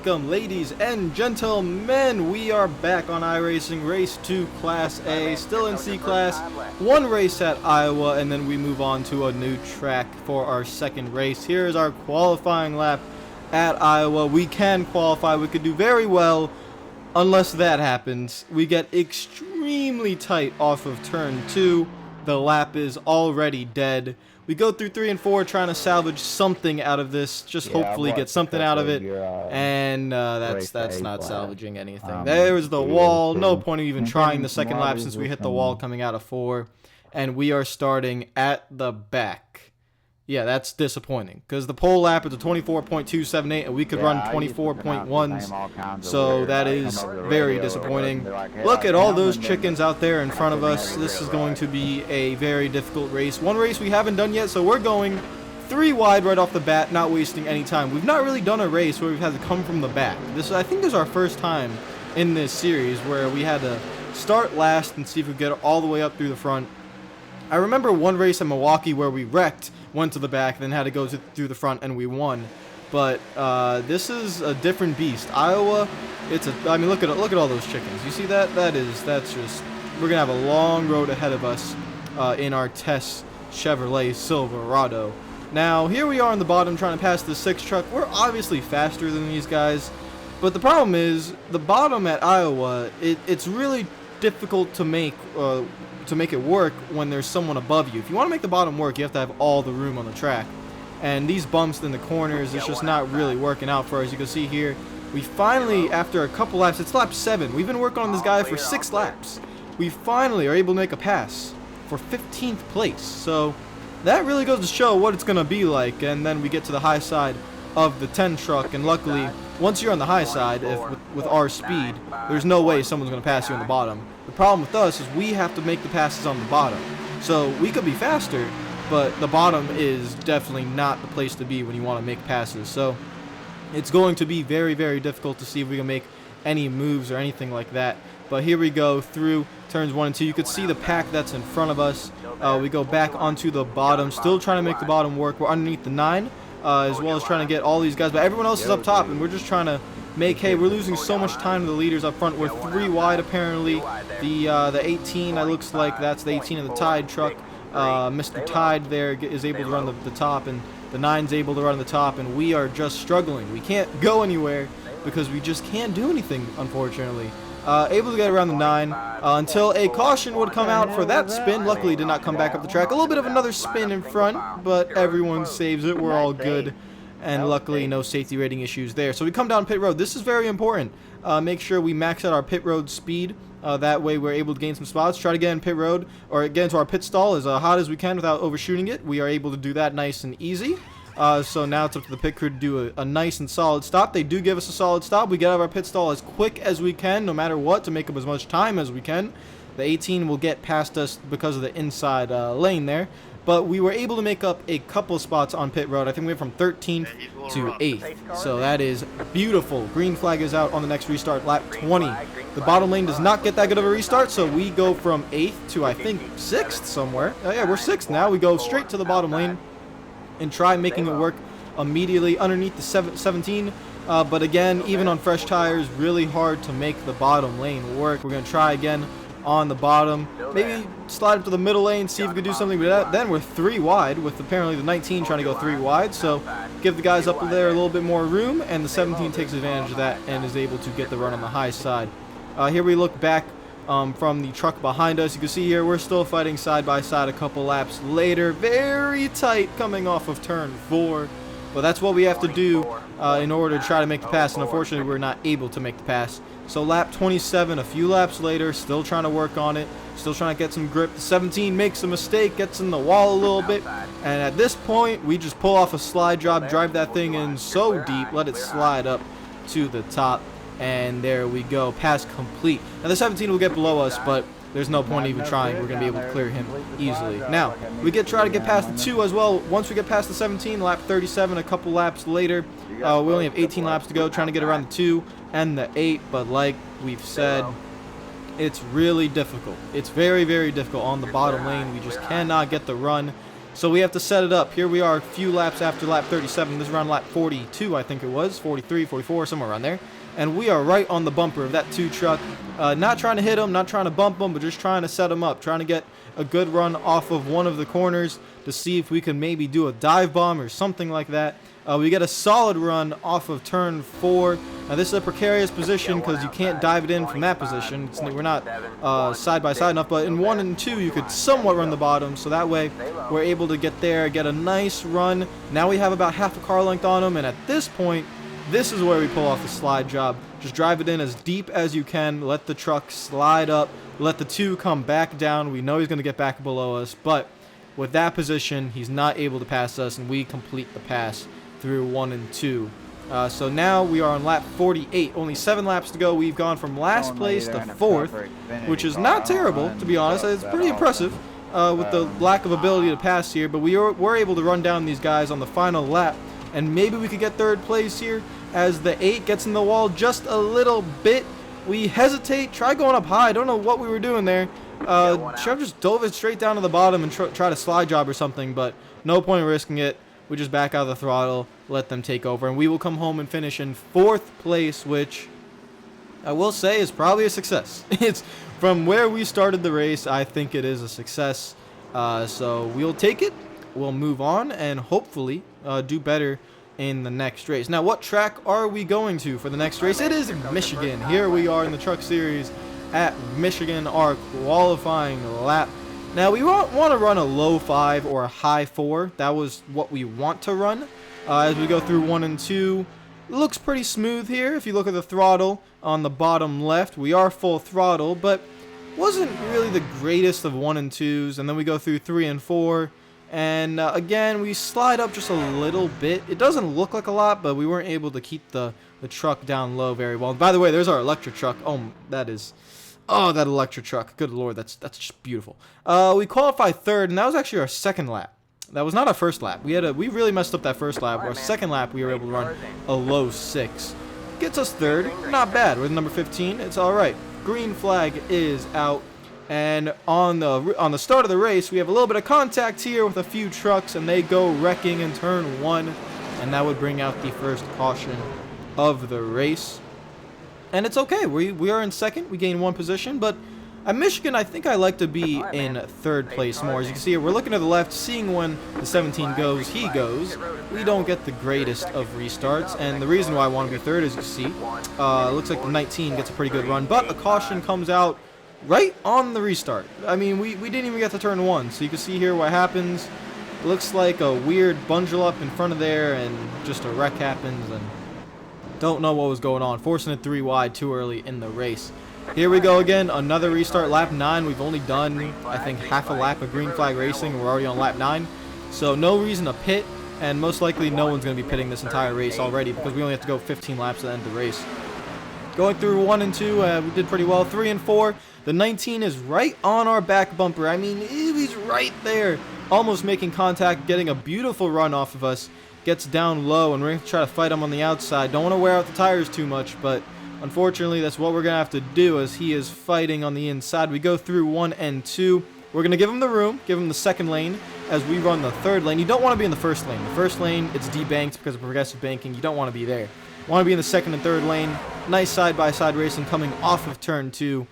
welcome, ladies and gentlemen. We are back on iRacing Race 2 Class A, still in C Class. One race at Iowa, and then we move on to a new track for our second race. Here is our qualifying lap at Iowa. We can qualify. We could do very well, unless that happens. We get extremely tight off of turn 2. The lap is already dead. We go through 3 and 4 trying to salvage something out of this, just hopefully get something out of it, and that's not salvaging anything. There's the wall. No point of even trying the second lap since we hit the wall coming out of 4, and we are starting at the back. Yeah, that's disappointing, because the pole lap is a 24.278, and we could run 24.1s, so that is very disappointing. Look at all those chickens out there in front of us. This is going to be a very difficult race. One race we haven't done yet, so we're going 3 wide right off the bat, not wasting any time. We've not really done a race where we've had to come from the back. I think this is our first time in this series where we had to start last and see if we could get all the way up through the front. I remember one race in Milwaukee where we wrecked, went to the back, then had to go through the front, and we won. But this is a different beast. Iowa, I mean, look at all those chickens. You see that? That's just, we're gonna have a long road ahead of us in our test Chevrolet Silverado. Now here we are on the bottom trying to pass the 6 truck. We're obviously faster than these guys, but the problem is the bottom at Iowa. It's really difficult to make it work when there's someone above you. If you want to make the bottom work, you have to have all the room on the track. And these bumps in the corners, it's just not really working out for us. You can see here, we finally, after a couple laps, it's lap 7. We've been working on this guy for 6 laps. We finally are able to make a pass for 15th place. So that really goes to show what it's going to be like. And then we get to the high side of the 10 truck, and luckily, once you're on the high side, with our speed, there's no way someone's going to pass you on the bottom. The problem with us is we have to make the passes on the bottom. So we could be faster, but the bottom is definitely not the place to be when you want to make passes. So it's going to be very, very difficult to see if we can make any moves or anything like that. But here we go through turns 1 and 2. You could see the pack that's in front of us. We go back onto the bottom, still trying to make the bottom work. We're underneath the 9. As well as trying to get all these guys, but everyone else is up top, and we're just trying to make hay. We're losing so much time to the leaders up front. We're 3 wide apparently. The 18, it looks like that's the 18 of the Tide truck. Mr. Tide there is able to run the top, and the 9's able to run the top, and we are just struggling. We can't go anywhere because we just can't do anything, unfortunately. Able to get around the 9 until a caution would come out for that spin. Luckily did not come back up the track. A little bit of another spin in front, but everyone saves it. We're all good, and luckily no safety rating issues there. So we come down pit road. This is very important. Make sure we max out our pit road speed. That way we're able to gain some spots. Try to get in pit road, or get into our pit stall as hot as we can without overshooting it. We are able to do that nice and easy. So now it's up to the pit crew to do a nice and solid stop. They do give us a solid stop. We get out of our pit stall as quick as we can, no matter what, to make up as much time as we can. The 18 will get past us because of the inside lane there. But we were able to make up a couple spots on pit road. I think we went from 13th to 8th. So that is beautiful. Green flag is out on the next restart, lap 20. The bottom lane does not get that good of a restart, so we go from 8th to, I think, 6th somewhere. Oh, yeah, we're 6th now. We go straight to the bottom lane and try making it work immediately underneath the 17. But again, even on fresh tires, really hard to make the bottom lane work. We're going to try again on the bottom. Maybe slide up to the middle lane, see if we can do something with that. Then we're 3 wide, with apparently the 19 trying to go 3 wide. So give the guys up there a little bit more room, and the 17 takes advantage of that and is able to get the run on the high side. Here we look back from the truck behind us. You can see here we're still fighting side by side a couple laps later. Very tight coming off of turn 4. But that's what we have to do in order to try to make the pass, and unfortunately we're not able to make the pass. So lap 27, a few laps later, still trying to work on it, still trying to get some grip. The 17 makes a mistake, gets in the wall a little bit, and at this point we just pull off a slide job, drive that thing in so deep, let it slide up to the top. And there we go, pass complete. Now the 17 will get below us, but there's no point even trying. We're going to be able to clear him easily. Now, we try to get past the 2 as well. Once we get past the 17, lap 37, a couple laps later, we only have 18 laps to go, trying to get around the 2 and the 8. But like we've said, it's really difficult. It's very, very difficult on the bottom lane. We just cannot get the run So we have to set it up. Here we are a few laps after lap 37. This is around lap 42, I think it was. 43, 44, somewhere around there. And we are right on the bumper of that 2 truck. Not trying to hit him, not trying to bump him, but just trying to set him up. Trying to get a good run off of one of the corners to see if we can maybe do a dive bomb or something like that. We get a solid run off of turn 4. Now this is a precarious position because you can't dive it in from that position. We're not side by side enough, but in 1 and 2 you could somewhat run the bottom, so that way we're able to get there, get a nice run. Now we have about half a car length on him, and at this point, this is where we pull off the slide job. Just drive it in as deep as you can, let the truck slide up, let the 2 come back down. We know he's going to get back below us, but with that position, he's not able to pass us, and we complete the pass through 1 and 2. So now we are on lap 48. Only 7 laps to go. We've gone from last place to 4th, which is not terrible, to be honest. It's pretty impressive with the lack of ability to pass here, but we're able to run down these guys on the final lap, and maybe we could get 3rd place here as the 8 gets in the wall just a little bit. We hesitate, try going up high. I don't know what we were doing there. Should have just dove it straight down to the bottom and try to slide job or something, but no point in risking it. We just back out of the throttle, let them take over, and we will come home and finish in 4th place, which I will say is probably a success. It's from where we started the race. I think it is a success. So we'll take it, we'll move on, and hopefully do better in the next race. Now, what track are we going to for the next race? It is Michigan. Here we are in the Truck Series at Michigan, our qualifying lap. Now, we want to run a low 5 or a high 4. That was what we want to run. As we go through 1 and 2, it looks pretty smooth here. If you look at the throttle on the bottom left, we are full throttle, but wasn't really the greatest of 1 and 2s. And then we go through 3 and 4, and again, we slide up just a little bit. It doesn't look like a lot, but we weren't able to keep the truck down low very well. And by the way, there's our electric truck. Oh, that is... Oh, that electric truck. Good Lord, that's just beautiful. We qualified 3rd, and that was actually our 2nd lap. That was not our 1st lap. We really messed up that 1st lap. Our 2nd lap, we were able to run a low 6. Gets us 3rd. Not bad. We're number 15. It's all right. Green flag is out. And on the start of the race, we have a little bit of contact here with a few trucks, and they go wrecking in turn 1, and that would bring out the first caution of the race. And it's okay. We are in 2nd. We gain 1 position, but at Michigan, I think I like to be in 3rd place more. As you can see here, we're looking to the left, seeing when the 17 goes, he goes. We don't get the greatest of restarts, and the reason why I want to be 3rd, as you see, it looks like the 19 gets a pretty good run, but a caution comes out right on the restart. I mean, we didn't even get to turn 1, so you can see here what happens. It looks like a weird bungle up in front of there, and just a wreck happens, and don't know what was going on. Forcing it 3 wide too early in the race. Here we go again, another restart, lap 9. We've only done, I think, half a lap of green flag racing. We're already on lap 9, so no reason to pit, and most likely no one's going to be pitting this entire race already because we only have to go 15 laps at the end of the race. Going through 1 and 2, we did pretty well. 3 and 4, the 19 is right on our back bumper. I mean, he's right there, almost making contact, getting a beautiful run off of us. Gets down low, and we're going to try to fight him on the outside. Don't want to wear out the tires too much, but unfortunately, that's what we're going to have to do as he is fighting on the inside. We go through 1 and 2. We're going to give him the room, give him the 2nd lane as we run the 3rd lane. You don't want to be in the 1st lane. The 1st lane, it's debanked because of progressive banking. You don't want to be there. You want to be in the 2nd and 3rd lane. Nice side-by-side racing coming off of turn 2.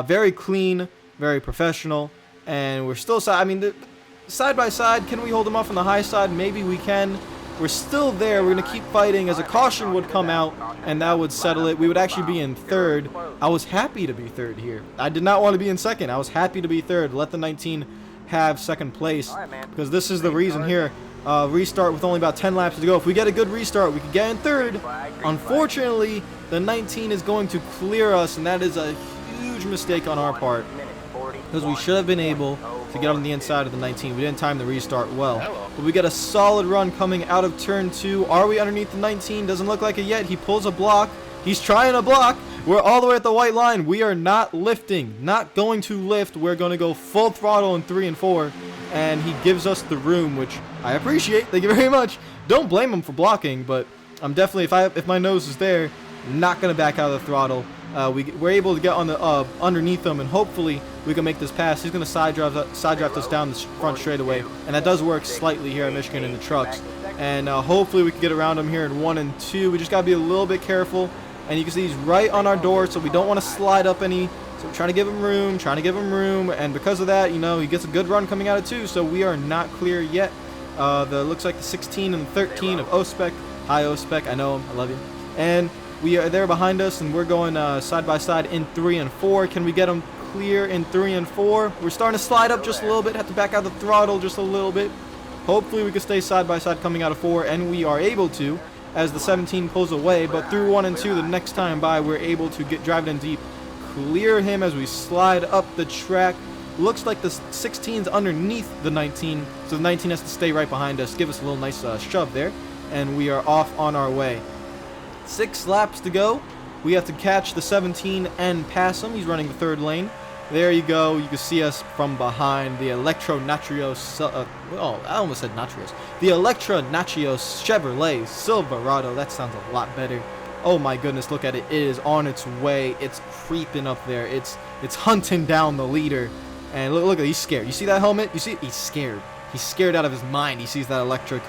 Very clean, very professional, and we're still side-by-side. Can we hold him off on the high side? Maybe we can. We're still there. We're going to keep fighting as a caution would come out, and that would settle it. We would actually be in 3rd. I was happy to be 3rd here. I did not want to be in 2nd. I was happy to be 3rd. Let the 19 have 2nd place because this is the reason here. Restart with only about 10 laps to go. If we get a good restart, we could get in 3rd. Unfortunately, the 19 is going to clear us, and that is a huge mistake on our part because we should have been able to get on the inside of the 19. We didn't time the restart well. But we get a solid run coming out of turn 2. Are we underneath the 19? Doesn't look like it yet. He pulls a block. He's trying to block. We're all the way at the white line. We are not lifting. Not going to lift. We're going to go full throttle in 3 and 4. And he gives us the room, which I appreciate. Thank you very much. Don't blame him for blocking, but I'm definitely, if my nose is there, not going to back out of the throttle. we're able to get on the underneath him, and hopefully we can make this pass. He's going to side draft us down the front straightaway, and that does work slightly here at Michigan in the trucks. And hopefully we can get around him here in 1 and 2. We just got to be a little bit careful. And you can see he's right on our door, so we don't want to slide up any. So we're trying to give him room, and because of that, you know, he gets a good run coming out of 2, so we are not clear yet. Looks like the 16 and 13 of O-Spec. Hi, O-Spec, I know him, I love you. And we are there behind us, and we're going side by side in 3 and 4. Can we get him clear in 3 and 4? We're starting to slide up just a little bit, have to back out the throttle just a little bit. Hopefully we can stay side by side coming out of 4, and we are able to, as the 17 pulls away. But through 1 and 2, the next time by, we're able to drive it in deep, clear him as we slide up the track. Looks like the 16's underneath the 19, so the 19 has to stay right behind us, give us a little nice shove there, and we are off on our way. 6 laps to go. We have to catch the 17 and pass him. He's running the 3rd lane. There you go. You can see us from behind. The Electro Natrios, I almost said Natrios. The Electra Natrios Chevrolet Silverado. That sounds a lot better. Oh my goodness, look at it. It is on its way. It's creeping up there. It's hunting down the leader. And look at it. He's scared. You see that helmet? You see it? He's scared. He's scared out of his mind. He sees that electric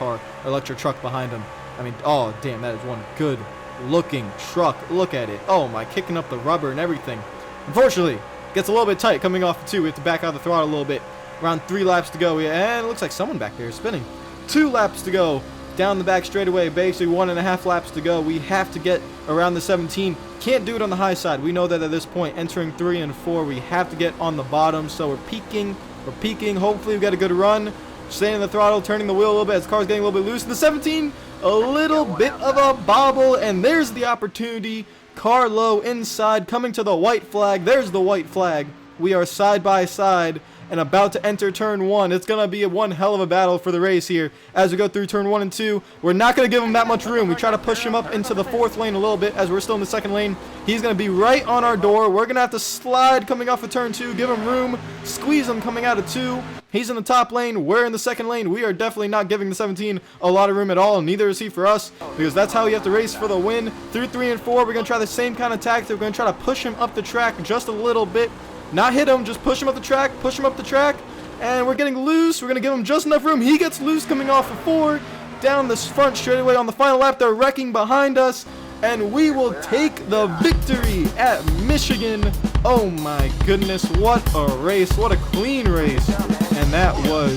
truck behind him. I mean, oh damn, that is one good looking truck. Look at it. Oh my, kicking up the rubber and everything. Unfortunately, gets a little bit tight coming off the 2. We have to back out the throttle a little bit. Around 3 laps to go. And it looks like someone back there is spinning. 2 laps to go. Down the back straightaway. Basically 1.5 laps to go. We have to get around the 17. Can't do it on the high side. We know that at this point, entering 3 and 4, we have to get on the bottom. So we're peaking. We're peaking. Hopefully we got a good run. Staying in the throttle, turning the wheel a little bit as the car's getting a little bit loose. And the 17, a little bit of a bobble. And there's the opportunity. Car low inside, coming to the white flag. There's the white flag. We are side by side and about to enter turn 1. It's going to be one hell of a battle for the race here as we go through turn 1 and 2. We're not going to give him that much room. We try to push him up into the 4th lane a little bit as we're still in the 2nd lane. He's going to be right on our door. We're going to have to slide coming off of turn 2, give him room, squeeze him coming out of 2. He's in the top lane. We're in the 2nd lane. We are definitely not giving the 17 a lot of room at all, and neither is he for us, because that's how you have to race for the win. Through 3 and 4, we're going to try the same kind of tactic. We're going to try to push him up the track just a little bit. Not hit him, just push him up the track, and we're getting loose. We're going to give him just enough room. He gets loose coming off of 4. Down this front straightaway on the final lap. They're wrecking behind us, and we will take the victory at Michigan. Oh my goodness, what a race. What a clean race. And that was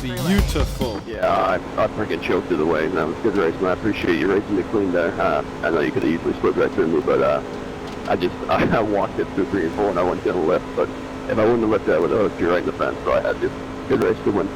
beautiful. Yeah, I freaking choked it away. That was a good race, and I appreciate you racing it clean there. I know you could have easily split right through me, but I walked it through 3 and 4, and I went down the left. But if I wouldn't have lifted, I would have hooked you right in the fence. So I had to. Good race, good win.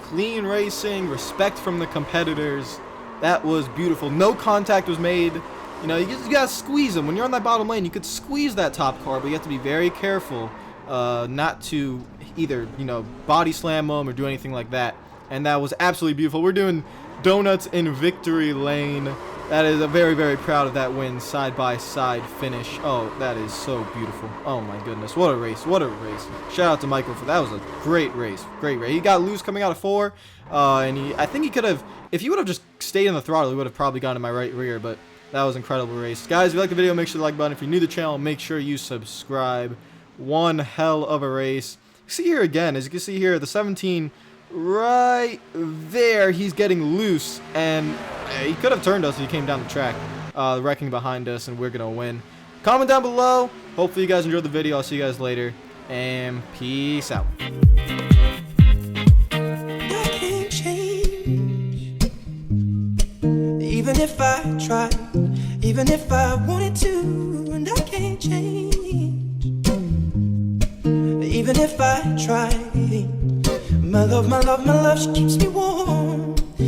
Clean racing, respect from the competitors. That was beautiful. No contact was made. You know, you gotta squeeze them. When you're on that bottom lane, you could squeeze that top car, but you have to be very careful not to either, you know, body slam them or do anything like that. And that was absolutely beautiful. We're doing donuts in victory lane. That is very, very proud of that win, side-by-side finish. Oh, that is so beautiful. Oh, my goodness. What a race. What a race. Shout out to Michael for that. Was a great race. Great race. He got loose coming out of 4, and I think he could have, if he would have just stayed in the throttle, he would have probably gone in my right rear, but that was an incredible race. Guys, if you like the video, make sure to like the button. If you're new to the channel, make sure you subscribe. One hell of a race. See here again, as you can see here, the 17 right there, he's getting loose, and he could have turned us if he came down the track, wrecking behind us, and we're gonna win. Comment down below. Hopefully you guys enjoyed the video. I'll see you guys later, and peace out. I can't change, even if I tried, even if I wanted to, and I can't change, even if I tried. My love, she keeps me warm.